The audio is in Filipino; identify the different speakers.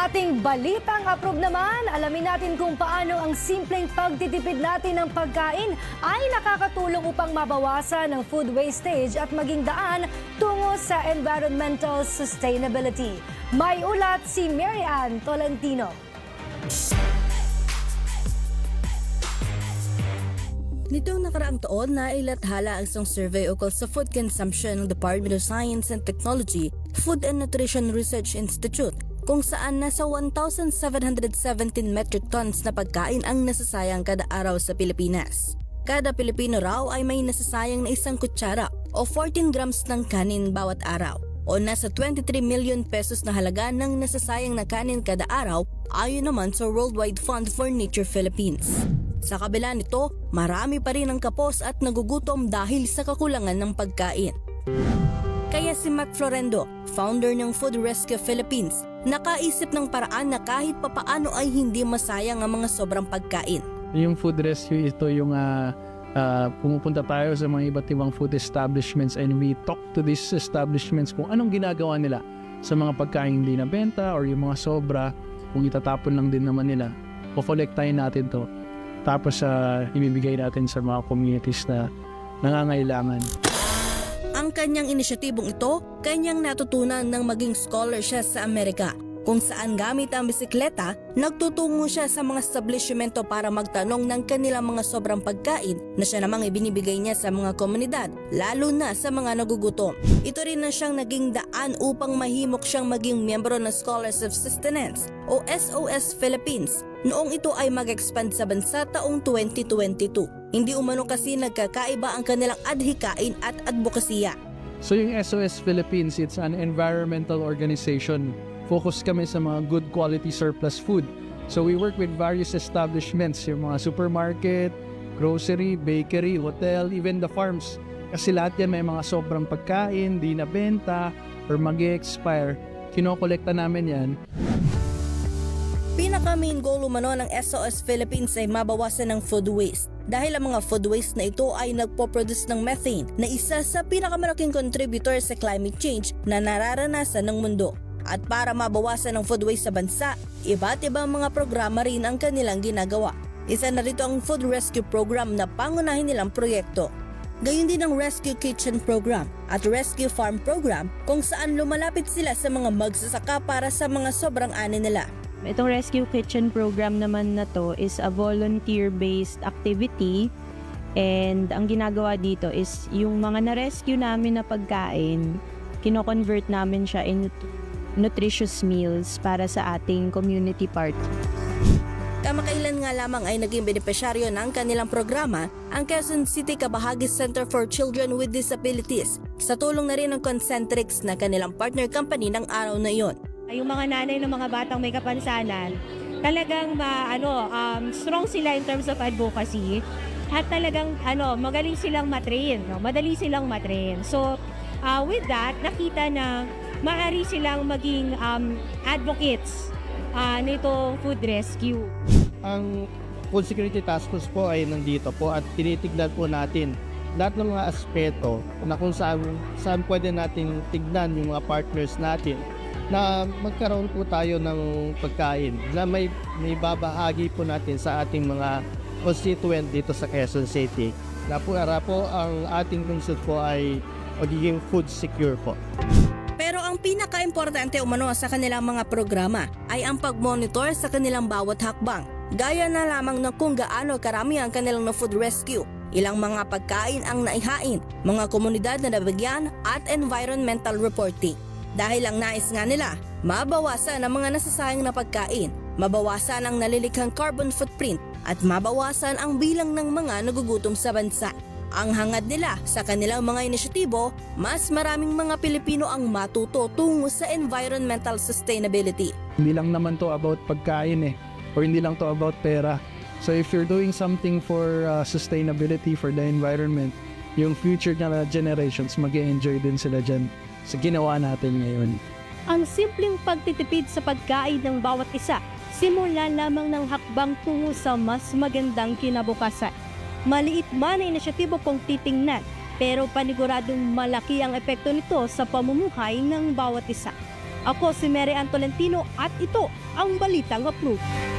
Speaker 1: Sa ating balitang approve naman, alamin natin kung paano ang simpleng pagtitipid natin ng pagkain ay nakakatulong upang mabawasan ang food wastage at maging daan tungo sa environmental sustainability. May ulat si Mary Ann Tolentino.
Speaker 2: Nitong nakaraang taon, nailathala ang isang survey ukol sa food consumption ng Department of Science and Technology, Food and Nutrition Research Institute, kung saan nasa 1,717 metric tons na pagkain ang nasasayang kada araw sa Pilipinas. Kada Pilipino raw ay may nasasayang na isang kutsara o 14 grams ng kanin bawat araw, o nasa 23 million pesos na halaga ng nasasayang na kanin kada araw ayon naman sa Worldwide Fund for Nature Philippines. Sa kabila nito, marami pa rin ang kapos at nagugutom dahil sa kakulangan ng pagkain. Kaya si Mac Florendo, founder ng Food Rescue Philippines, nakaisip ng paraan na kahit papaano ay hindi masayang ang mga sobrang pagkain.
Speaker 3: Yung food rescue, ito yung pumupunta tayo sa mga iba't ibang food establishments and we talk to these establishments kung anong ginagawa nila sa mga pagkain hindi nabenta or yung mga sobra, kung itatapon lang din naman nila. Kukolektahin natin to. Tapos ibibigay natin sa mga communities na nangangailangan.
Speaker 2: Ang kanyang inisyatibong ito, kanyang natutunan ng maging scholar siya sa Amerika, kung saan gamit ang bisikleta, nagtutungo siya sa mga establishmento para magtanong ng kanilang mga sobrang pagkain na siya namang ibinibigay niya sa mga komunidad, lalo na sa mga nagugutom. Ito rin na siyang naging daan upang mahimok siyang maging miyembro ng Scholars of Sustenance o SOS Philippines, noong ito ay mag-expand sa bansa taong 2022. Hindi umano kasi nagkakaiba ang kanilang adhikain at advokasya.
Speaker 3: So yung SOS Philippines, it's an environmental organization. Focus kami sa mga good quality surplus food. So we work with various establishments, yung mga supermarket, grocery, bakery, hotel, even the farms. Kasi lahat yan may mga sobrang pagkain, di nabenta, or mag-expire. Kinokolekta namin yan.
Speaker 2: Pinaka-main goal umano ng SOS Philippines ay mabawasan ng food waste. Dahil ang mga food waste na ito ay nagpo-produce ng methane na isa sa pinakamalaking contributor sa climate change na nararanasan ng mundo. At para mabawasan ang food waste sa bansa, iba't ibang mga programa rin ang kanilang ginagawa. Isa na rito ang Food Rescue Program na pangunahin nilang proyekto. Gayon din ang Rescue Kitchen Program at Rescue Farm Program kung saan lumalapit sila sa mga magsasaka para sa mga sobrang ani nila.
Speaker 4: Itong Rescue Kitchen Program naman na to is a volunteer-based activity, and ang ginagawa dito is yung mga na-rescue namin na pagkain, kino-convert namin siya into nutritious meals para sa ating community partners.
Speaker 2: Kamakailan nga lamang ay naging benepisyaryo ng kanilang programa ang Quezon City Kabahagi Center for Children with Disabilities sa tulong na rin ng Concentrix na kanilang partner company ng araw na iyon.
Speaker 5: Yung mga nanay ng mga batang may kapansanan, talagang strong sila in terms of advocacy at talagang magaling silang matrain, madali silang matrain. So with that, nakita na maaari silang maging advocates nito food rescue.
Speaker 6: Ang Food Security Task Force po ay nandito po at tinitignan po natin lahat ng mga aspeto na kung saan pwede natin tignan yung mga partners natin na magkaroon po tayo ng pagkain na may babahagi po natin sa ating mga constituent dito sa Quezon City. Na para po ang ating lungsod po ay magiging food secure po.
Speaker 2: Pero ang pinaka-importante umano sa kanilang mga programa ay ang pag-monitor sa kanilang bawat hakbang. Gaya na lamang ng kung gaano karami ang kanilang food rescue, ilang mga pagkain ang naihain, mga komunidad na nabigyan at environmental reporting. Dahil ang nais nga nila, mabawasan ang mga nasasayang na pagkain, mabawasan ang nalilikhang carbon footprint at mabawasan ang bilang ng mga nagugutom sa bansa. Ang hangad nila sa kanilang mga inisyatibo, mas maraming mga Pilipino ang matuto tungo sa environmental sustainability.
Speaker 3: Hindi lang naman to about pagkain or hindi lang to about pera. So if you're doing something for sustainability, for the environment, yung future na generations mag-e-enjoy din sila dyan sa ginawa natin ngayon.
Speaker 5: Ang simpleng pagtitipid sa pagkain ng bawat isa, simula lamang ng hakbang tungo sa mas magandang kinabukasan. Maliit man ang inisyatibo kung titingnan, pero paniguradong malaki ang epekto nito sa pamumuhay ng bawat isa. Ako si Mary Ann Tolentino at ito ang Balitang Approve.